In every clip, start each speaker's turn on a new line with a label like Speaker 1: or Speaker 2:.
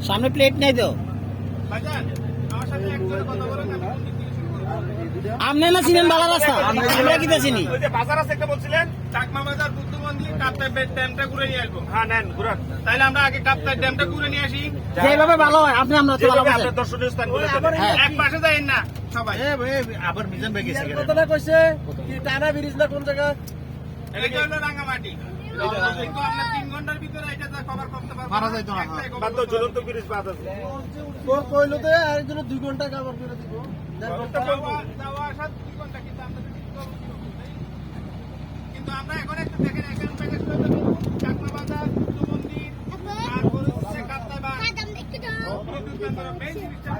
Speaker 1: সামনে প্লেট নাই তো আমনে না চিনেন বালা রাস্তা আমরা কি চিনি
Speaker 2: ওই যে বাজার আছে একটা বলছিলেন চাকমা বাজার বুদ্ধ মন্দির কাপ্তাই ড্যামটা ঘুরে নিয়ে আসবো। হ্যাঁ নেন ঘুরান, তাইলে আমরা আগে কাপ্তাই ড্যামটা ঘুরে নিয়ে আসি।
Speaker 1: যেভাবে ভালো হয় আপনি আমরা তো ভালো
Speaker 2: যেভাবে
Speaker 1: আছেন
Speaker 2: আপনার দর্শনীয় স্থান বলে এক পাশে যাইন না সবাই। আবার মিজান ভাই গেছে
Speaker 3: কথাটা কইছে কি টানা ব্রিজ না কোন জায়গা
Speaker 2: এটা হলো রাঙ্গামাটি। কিন্তু আমরা 3 ঘন্টার ভিতরে এটা কভার করতে পারবো পারা যাইতো না। বাদ দাও, ঝুলন্ত ব্রিজ বাদ আছে।
Speaker 3: কইলো তো আরেকজন 2 ঘন্টা কভার করে দিব।
Speaker 2: যাওয়া আসা 2 ঘন্টা, কিন্তু আমরা কিন্তু আমরা এখন একটা দেখেন এখন প্যাকেজ করে দেব চাকমা বাজার বুদ্ধ মন্দির তারপর হচ্ছে কাপ্তাই বা মেইন জিনিসটা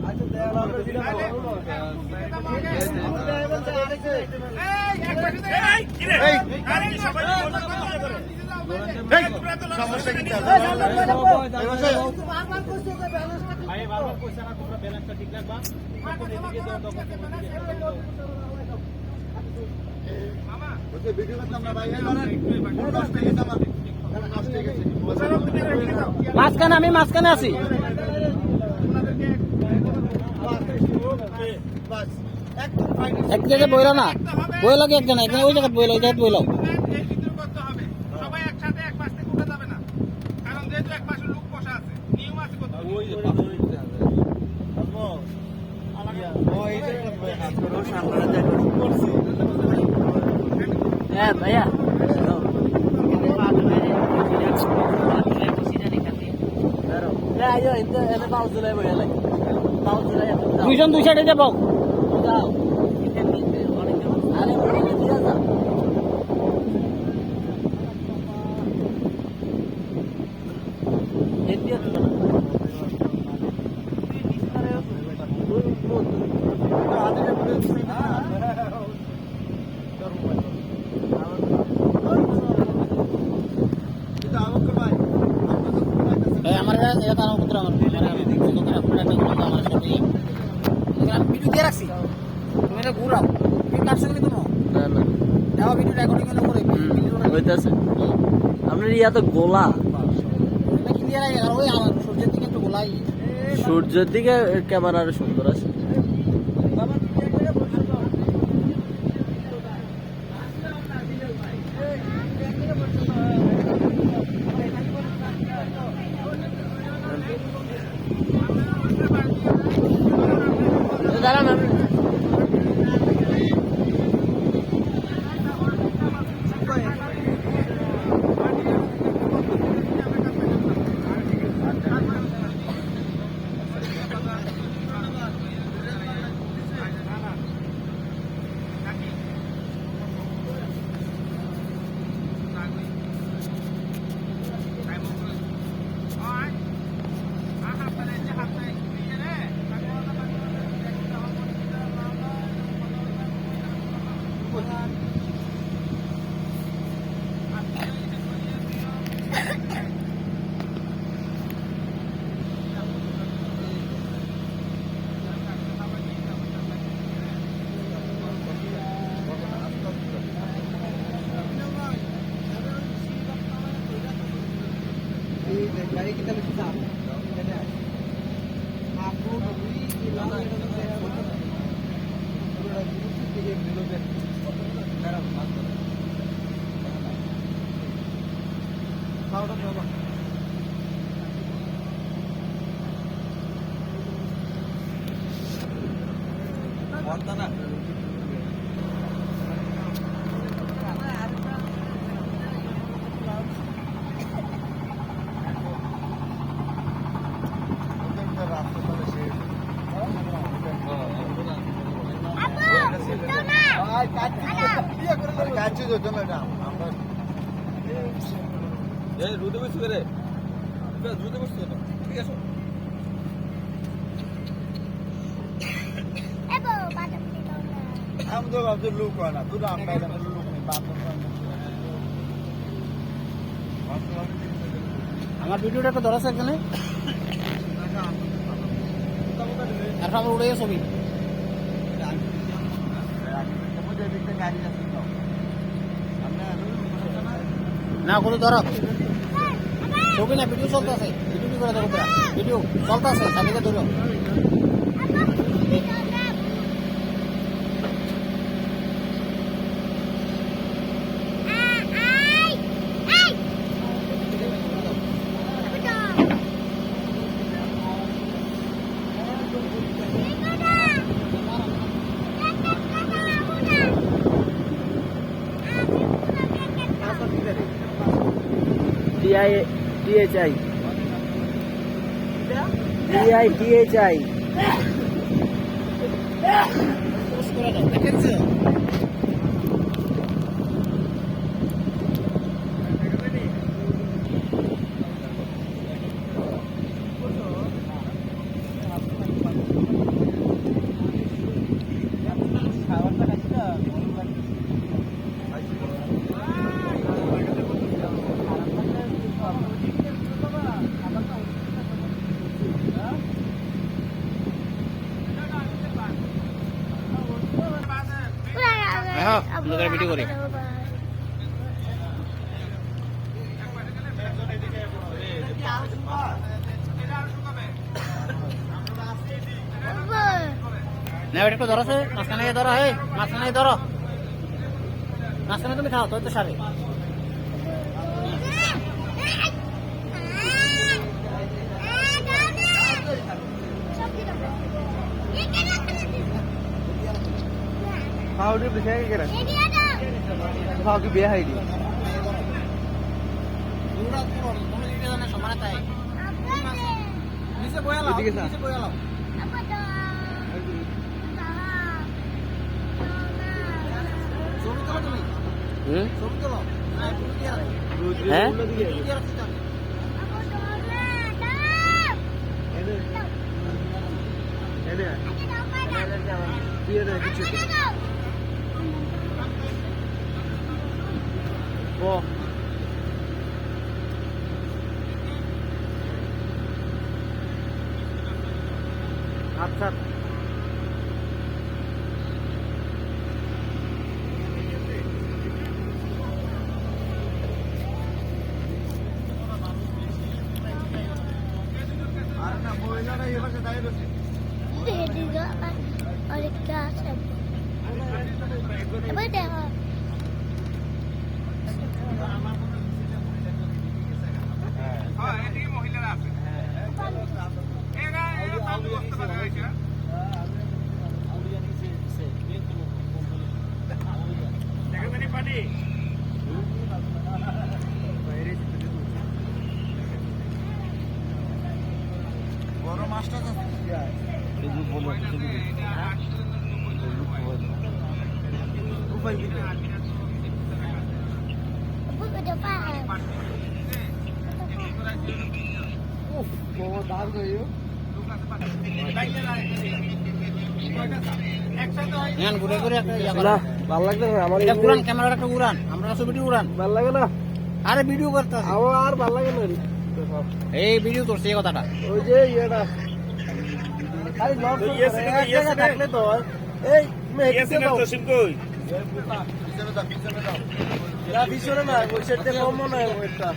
Speaker 3: আচ্ছা দেয়াল আমরা দিলাম
Speaker 2: সমস্যা কি
Speaker 1: মাঝখানে আমি মাঝখানে আছি এক জায়গায় বইলা না বইলা কি একজন এখানে ওই জায়গায় বইলা ওই জায়গায় বইলাও
Speaker 2: সবাই একসাথে এক পাশ থেকে উঠে যাবে না, কারণ যেহেতু এক পাশে লোক বসা আছে, নিয়ম আছে কত।
Speaker 1: হ্যাঁ ভাইয়া দুইজন দুই সাইডে যাবো আমার এটা তার পুত্র আমার আমার সাথে আমি ভিডিও দিয়ে রাখছি তুমি এটা ঘুরাও তুমি কাটছো কি তুমি
Speaker 3: না না
Speaker 1: যাও ভিডিও রেকর্ডিং করে
Speaker 3: হইতাছে আপনার ইয়া তো গোলা
Speaker 1: এটা কি দিয়ে রাখে ওই আমার সূর্যের দিকে একটু গোলাই
Speaker 3: সূর্যের দিকে ক্যামেরা আরো সুন্দর আছে দাঁড়ান
Speaker 1: गाड़ी कितना बजे साहब आपको ना
Speaker 3: কাছে যেত না এটা আমরা এই রোদে বসে করে রোদে বসে না ঠিক আছে
Speaker 4: এবো বাদাম দিও না
Speaker 3: আমি তো ভাবছি লুক হয় না তুই আমরা এটা লুক নেই বাদাম
Speaker 1: আমার ভিডিওটা একটা ধরা আছে এখানে আর আমরা উড়ে ছবি না কোনো ধরো ছবি না ভিডিও চলতেছে ভিডিও কি করে দেখো ভিডিও চলতেছে সাথে ধরো
Speaker 3: DITHI
Speaker 1: পোস্ট করে দাও দেখেছো হ্যাঁ আমরা ভিডিও করি না এটা একটু ধরো মাঝখানে ধরো হে মাঝখানে ধরো মাঝখানে তুমি খাও তোর তো সারে
Speaker 3: How do you behave here? How do you behave?
Speaker 1: সমানতায় নিচে বয়ালাও
Speaker 3: এদিকে যা।
Speaker 1: নিচে বয়ালাও ছবি তোলো তুমি ছবি তোলো
Speaker 3: হ্যাঁ আচ্ছা
Speaker 2: হ্যাঁ, এদিকে মহিলারা আছে। এরা চালু করতে পারে, এটা। দেখেন মানে পানি?
Speaker 1: বড় মাছটা ঘুরে ঘুরে একটা ইয়া করো।
Speaker 3: না ভালো লাগছে না আমার
Speaker 1: এটা উড়ান ক্যামেরাটা একটা উড়ান আমরা ছবিটি উড়ান
Speaker 3: ভালো লাগে না
Speaker 1: আরে ভিডিও করতে
Speaker 3: আমার আর ভালো লাগে না
Speaker 1: এই ভিডিও করছে এই কথাটা
Speaker 3: ওই যে ইয়েটা খালি লক এক জায়গায় থাকলে তো এই তুমি এদিকে দাও না পিছনে না ওই সাইডে কম মনে হয় ওইটা